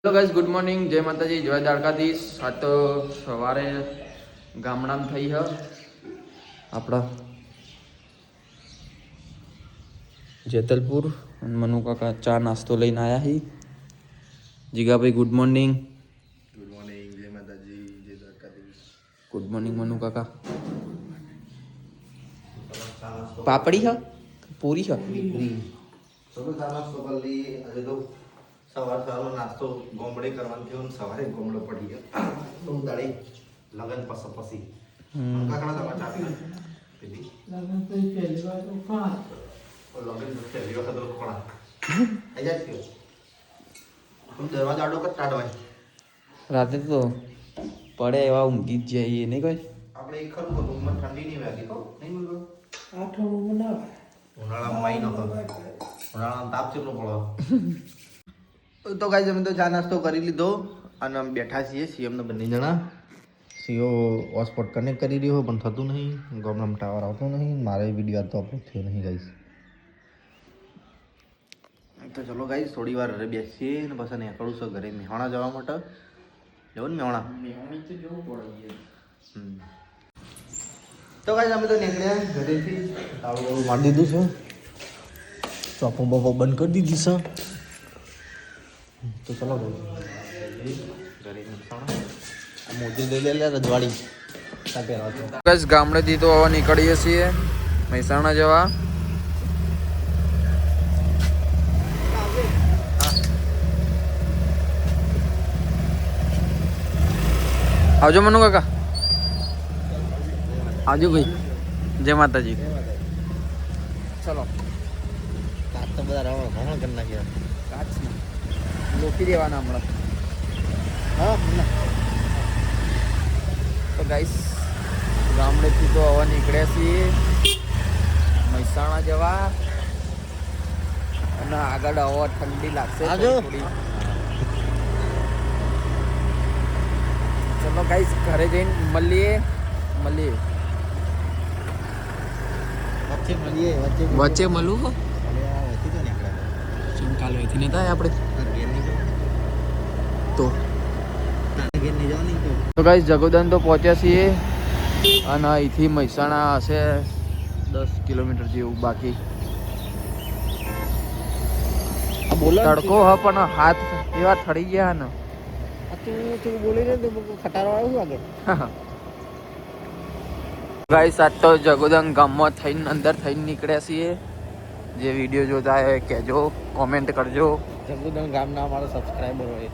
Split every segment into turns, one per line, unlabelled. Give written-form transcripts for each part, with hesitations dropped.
Hello guys, good morning, જય માતાજી, જય દ્વારકાધીશ. આ તો સવારે ગામડામાં થઈ હ આપણા જેતલપુર. મનુ કાકા ચા નાસ્તો લઈને આવ્યા હી. જીગાભાઈ ગુડ મોર્નિંગ.
ગુડ મોર્નિંગ, જય માતાજી, જય દ્વારકાધીશ.
ગુડ મોર્નિંગ મનુ કાકા. પાપડી હ પૂરી હ
નાસ્તો કરી લઈએ. આજે તો સવારનો નાસ્તો ગોમડે કરવાનો થયો ને સવારે ગોમડો પડી ગયો. બહુ દાડે લગન પછી કાકડા તમારે ચા પીધી લગન પહેલી વખત રોકણા અહીંયા જ થયો. તું દરવાજો આડો કર ટાઢવાય.
રાતે તો પડે એવા ઊંઘી જ જઈએ નહીં કોઈ.
આપણે એક ખરું હતું મને ઠંડી નહીં વાગી કહો નહીં બોલો. ઉનાળામાં માઈ નતો. ઉનાળામાં તાપ ચેટલો પડો. તો ગાઈસ અમે તો ચા નાસ્તો કરી લીધો અને અમે બેઠા છીએ સીએમ ને બંને જણા. સીઓ હોટસ્પોટ કનેક્ટ કરી રહ્યો પણ થતું નહીં. ગામડામાં ટાવર આવતો નહીં. મારે વિડીયો તો અપલોડ થયો નહીં ગાઈસ. તો ચલો ગાઈસ થોડી વાર ઘરે બેસીએ ને પછી નીકળું છું ઘરે મેહોણા જવા માટે. જવું ને મેહોણા
તો જવું પડે.
તો ગાઈસ અમે તો નીકળ્યા ઘરેથી. તાળું મારી દીધું છે. ચોપો બપો બંધ કરી દીધી છે. તો ચલો ઘરે મેહોણા મોજી લઈ લે રજવાડી
ગાઈસ ગામડેથી તો હવે નીકળીએ છીએ મહેસાણા જવા. આવજો મનુ કાકા. આવજો ભાઈ. જય માતાજી. ચલો
કાચ તો બધા રવા ભણ કરી નાખ્યા.
કાચ લોકી દેવાના હમણાં.
હા
તો ગાઈસ ગામડેથી તો હવે નીકળ્યા છીએ મહેસાણા જવા. અને આગળ હવે ઠંડી લાગશે થોડી. ચલો ગાઈસ ઘરે જઈને મળીએ. વચ્ચે મળું હો. કાલે અહીંથી નહીં થાય આપણે તો ગાઈસ જગોદન તો પહોંચ્યા છીએ અને અહીંથી મહેસાણા હશે 10 કિલોમીટર જેવું બાકી. તડકો હ પણ હાથ એવા ઠરી ગયા ને.
તું બોલી ને તો ખટારો આવ્યો આગળ.
ગાઈસ આજ તો જગોદન ગામમાં થઈને અંદર થઈને નીકળ્યા છીએ. જે વિડીયો જોતા હોય કહેજો, કોમેન્ટ કરજો.
જગુદન ગામના અમારા સબસ્ક્રાઈબર હોય.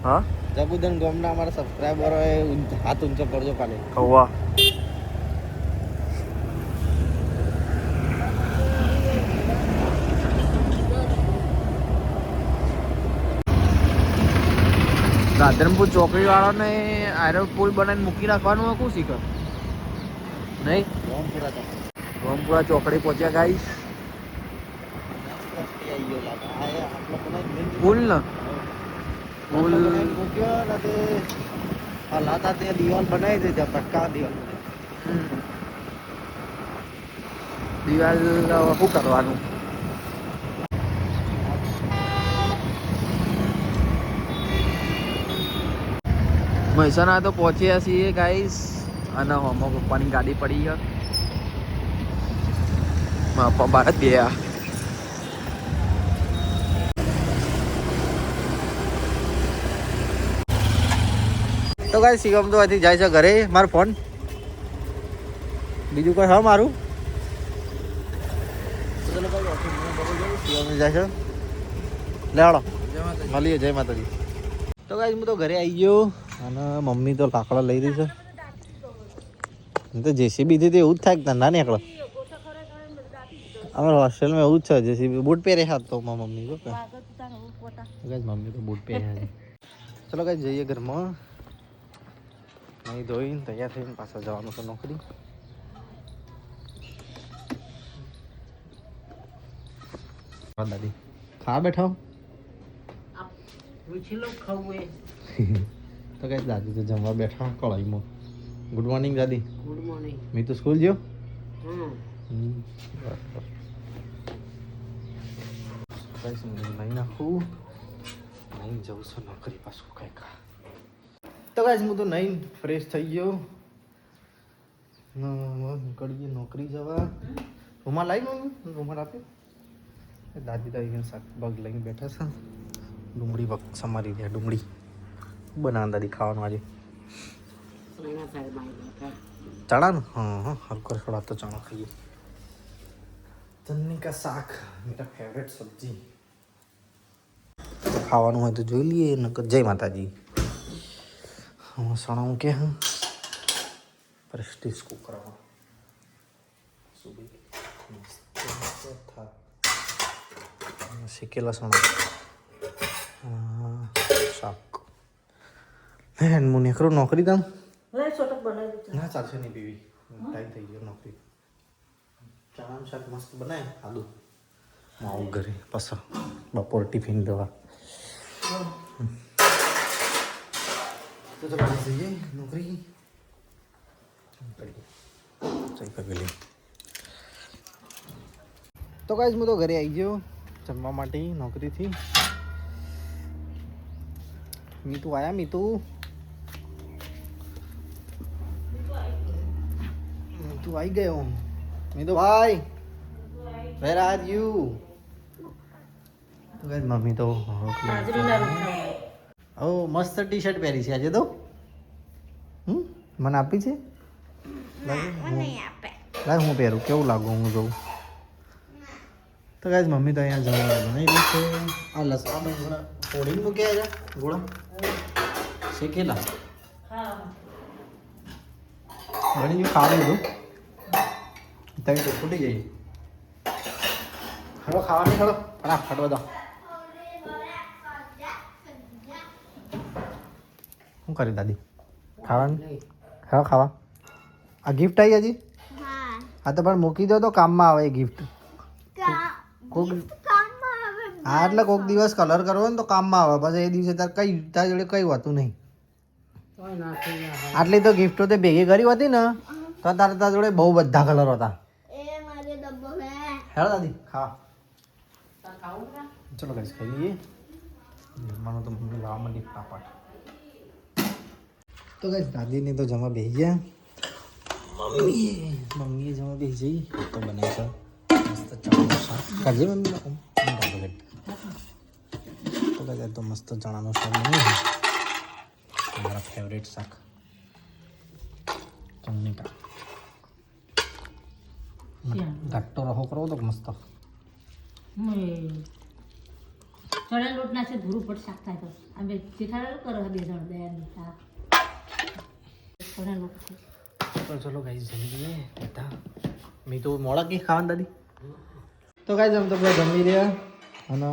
હા
જગુદન ગામના અમારા સબસ્ક્રાઈબર હોય હાથ ઊંચો કરજો કાલે.
હવા રાધનપુર ચોકડી વાળાને આયરો પુલ બનાવીને મૂકી રાખવાનું હોય. શું શીખર નહીં. રોમપુરા ચોકડી પહોંચ્યા ગાઈસ. પુલ ને પુલ
લાતા તે દિવાલ બનાવી દીધા પટકા દિવાલ.
દિવાલ શું કરવાનું. મહેસાણા તો પહોંચ્યા છીએ ગાઈસ. અને હોમો પપ્પાની ગાડી પડી છે. પપ્પા ભારત ગયા.
તો ગાઈસ શિવમ તો અહીંથી જાય છે ઘરે. મારો ફોન બીજું કોઈ હા મારું શિવમ જાય છે. લેવાડો મળીએ. જય માતાજી. તો ગાઈસ હું તો ઘરે આવી ગયો અને મમ્મી તો લાકડા લઈ રહી છે. તો જેસીબી થી તો એવું જ થાય કે ના નીકળો. અમારા હોસ્ટેલમાં એવું જ છે. જેસીબી બૂટ પહેરે હાથ તો મમ્મી તો મમ્મી તો બૂટ પહેરે. ચલો ગાઈસ જઈએ ઘરમાં. નહીં ધોઈને તૈયાર થઈને પાછા જવાનું છે નોકરી. દાદી ખા બેઠા તો કઈ દાદી તો જમવા બેઠા કળાઈમાં. ગુડ મોર્નિંગ દાદી.
Good morning.
મેં તો સ્કૂલ ગયો. નહીં નાખું નહીં જવું છું નોકરી પાછું કંઈક. તો ગાઈસ હું તો નહીં ફ્રેશ થઈ ગયો. નીકળીએ નોકરી જવા. રૂમાલ લાવી મમ્મી? રૂમાલ આપ્યો? દાદી તો અહીંયા શાક બગ લઈને બેઠા છે. ડુંગળી બગ સમારી રહ્યા. ડુંગળી બનાવ દાદી ખાવાનું આજે. ચણા ને? હા હલકો થોડા તો ચણા ખાઈએ. ચન્ની કા શાક મેરા ફેવરેટ સબ્જી. ખાવાનું હોય તો જોઈ લઈએ. નકર જય માતાજી. હા સણાવું કે હા પ્રેસ્ટીજ કુકરમાં સુબી શેકેલા સણા શાક. હે હું નીકળું નોકરી તમ ના ચાલશે નહીં પીવી. ટાઈમ થઈ ગયો નોકરી. ચણાનું શાક મસ્ત બનાય આદુ આવું ઘરે પાછા બપોર ટિફિન દેવા. તો ચલો જઈએ નોકરી. તો ગાઈસ હું તો ઘરે આવી ગયો જમવા માટે નોકરીથી. મીતુ આયા? મીતુ આવી ગયો. મીતુ ભાઈ વેર આર યુ? તો ગાઈસ મમ્મી તો ઓ મસ્ત ટી શર્ટ પહેરી છે આજે તો. મને આપી છે? લાગ હું પહેરું કેવું લાગુ હું જોઉં. તો ગાઈસ મમ્મી તો અહીંયા જમવા બનાવી રહી છે. આ લસણ થોડા ફોડીને મૂક્યા છે ગોળા શેકેલા. બની ગયું ખાવાનું બધું. તમે તો ફૂટી જઈ. હળો ખાવાની હળો ફટાફટ બધા. શું કરી દાદી ખાવાનું? હા ખાવા. આ ગિફ્ટ આવી હજી? હા તો પણ મૂકી દો તો કામમાં આવે એ ગિફ્ટ. કોક હા એટલે કોઈક દિવસ કલર કરવો ને તો કામમાં આવે. પછી એ દિવસે તાર જોડે કઈ હોતું નહીં. આટલી તો ગિફ્ટો તે ભેગી કરી હતી ને તો તાર જોડે બહુ બધા કલર હતા. હેલો દાદી ખા. ચલો ગાઈસ ખાઈ લઈએ. જમવાનું તો મમ્મી લાવવા માંડી પાપડ. તો ગાઈસ દાદીને તો જમવા બેસી ગયા. મમ્મીએ જમવા બેસી જઈ તો બનાવી છે મસ્ત ચણાનું શાક. કાજે મમ્મી તો ગાઈસ તો મસ્ત ચણાનું શાક બનાવ્યું. મારા ફેવરેટ શાક ચટણી કા ઘાટો રહો કરો તો મસ્ત.
ચણા લોટ નાખે ભૂરું પટ શાક થાય તો અમે શીખાડેલું કરો બે જણ દયાની શાક ચણા લોટ.
તો ચલો ગાઈસ જમી લઈએ બધા. મેં તો મોડા કંઈ ખાવાનું દાદી. તો ગાઈસ અમે તો બધા જમી રહ્યા અને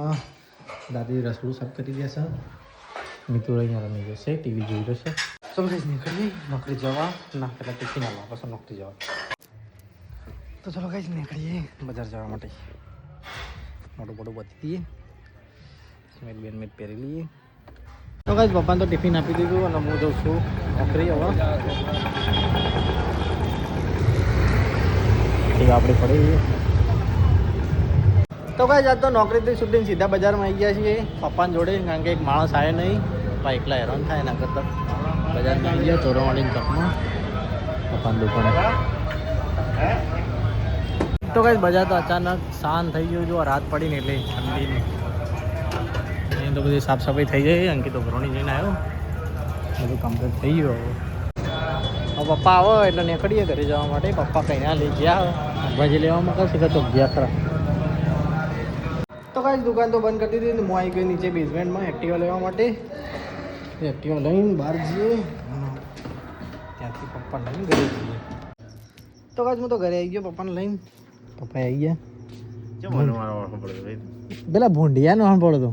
દાદી રસોડું સાફ કરી રહ્યા છે. મિત્રો અહીંયા રમી જશે ટીવી જોઈ રહેશે. ચલો ગાઈસ નીકળીએ નોકરી જવા. ના પહેલાં ટિફિન આવવા પછી નોકરી જવા. તો ચલો ગાઈસ નીકળીએ બજાર જવા માટે. મોટું મોટું બધી દઈએ. બેનમેટ પહેરી લઈએ. તો ગાઈસ પપ્પાને તો ટિફિન આપી દીધું અને હું જઉં છું નોકરી હવે. આપણે પડી. તો ગાઈસ આજ તો નોકરીથી છૂટીને સીધા બજારમાં આવી ગયા છીએ પપ્પાને જોડે. કારણ કે એક માણસ આવે નહીં પપ્પા એકલા હેરાન થાય એના કરતાં બજારમાં આવી ગયા ચોરાવાળીની ચોકમાં પપ્પાની દુકાને. તો ગાઈસ બજાર તો અચાનક શાંત થઈ ગયું. જો રાત પડીને એટલે ઠંડીની અહીં તો બધી સાફ સફાઈ થઈ જાય. અંકિત તો ઘરોની જઈને આવ્યો બધું કમ્પ્લીટ થઈ ગયું. હવે પપ્પા આવો એટલે નીકળીએ ઘરે જવા માટે. પપ્પા કંઈ ના લઈ ગયા ભાજી લેવામાં કશે કે તો ગયા ખરા. તો કાંઈ દુકાન તો બંધ કરી દીધી. હું આવી ગયો નીચે બેઝમેન્ટમાં એક્ટિવા લેવા માટે. એક્ટિવા લઈને બહાર જઈએ ત્યાંથી પપ્પા લઈને ઘરે જઈએ. તો કાંઈ હું તો ઘરે આવી ગયો પપ્પાને લઈને. પપ્પા આવી ગયા પેલા ભૂંડિયા નો સાંભળો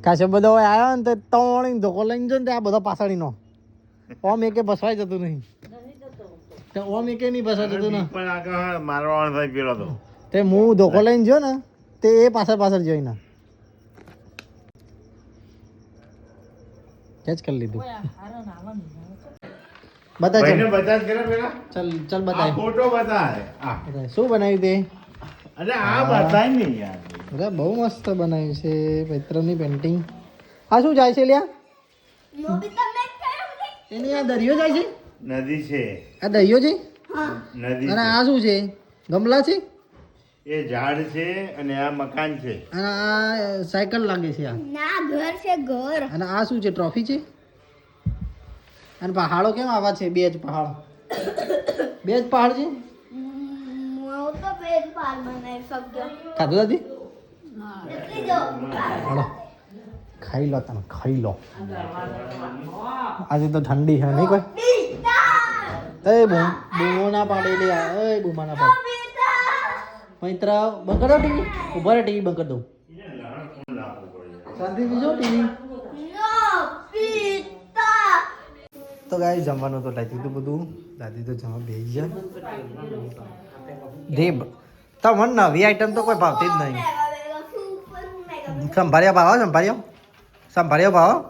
ખાસો બધો આવ્યો ને તો તવણી ધોકો લઈને જો ને આ બધા પાછળીનો ઓમ એકે બસવાય જતું નહીં. ઓમ એકે નહીં બસવા જતું ને તે હું ધોકો લઈને જો ને તે એ પાછળ જોઈને કેચ કરી લીધું. બતા ચલ ચલ બતાય ફોટો બતાય શું બનાવ્યું તે. અરે આ બતાય નહીં યાર. અરે બહુ મસ્ત બનાવ્યું છે પૈત્રની પેન્ટિંગ. આ શું જાય છે લ્યા એની આ દરિયો જાય છે
નદી છે
આ દરિયો છે
નદી
અને આ શું છે ગમલા છે
એ ઝાડ છે અને આ મકાન છે
અને આ સાયકલ લાગે છે આ
ના ઘર છે ઘર
અને આ શું છે ટ્રોફી છે અને પહાડો કેમ આવા છે બે જ પહાડ છે
હું તો પેટ પાર બનાવી શકજો
ખાધું દાદી
એટલી જો
હાલો ખાઈ લો તમે ખાઈ લો આજે તો ઠંડી છે નહીં કોઈ એ બૂમો ના પાડે લે એ બૂમા ના પાડે મૈત્ર બંધ કરો ટીવી ઉભા રહે ટીવી બંધ કરી દઉં શાંતિથી જો ટીવી
નો પિતા
તો ગાય જમવાનું તો લાગી હતું બધું દાદી તો જમવા બેસી ગયા દેબ તમને નવી આઈટમ તો કોઈ ભાવતી જ નહીં સંભાળ્યા ભાવો સંભાળ્યો ભાવો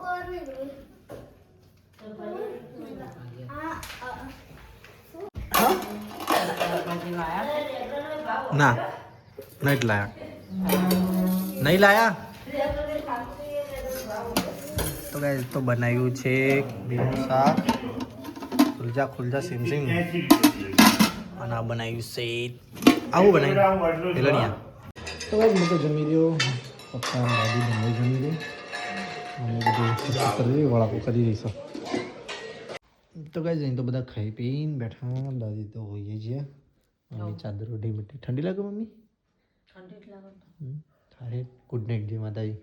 ના નહીં લાયા તો ગાય તો બનાવ્યું છે ભીનું શાક ખુલજા સિમ અને આ બનાવ્યું છે આવું બનાવ્યું પેલણિયા તો ગાય હું તો જમી રહ્યો પપ્પા દાદી બંને જમી દે અમે બધું કરી વડાપો કરી રહીશું તો ગાય જઈને તો બધા ખાઈ પીને બેઠા દાદી તો હોઈએ છીએ મમ્મી ચાદર ઓઢી બેઠી ઠંડી લાગે મમ્મી તારે ગુડ નાઇટ જય માતાજી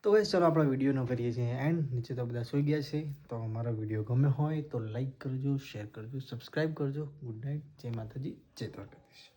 તો ગાઈસ ચાલો આપણે વિડીયોનો કરીએ છીએ એન્ડ નીચે તો બધા સૂઈ ગયા છે તો અમારો વિડીયો ગમે હોય તો લાઈક કરજો શેર કરજો સબસ્ક્રાઈબ કરજો ગુડ નાઇટ જય માતાજી જય દ્વારકાધીશ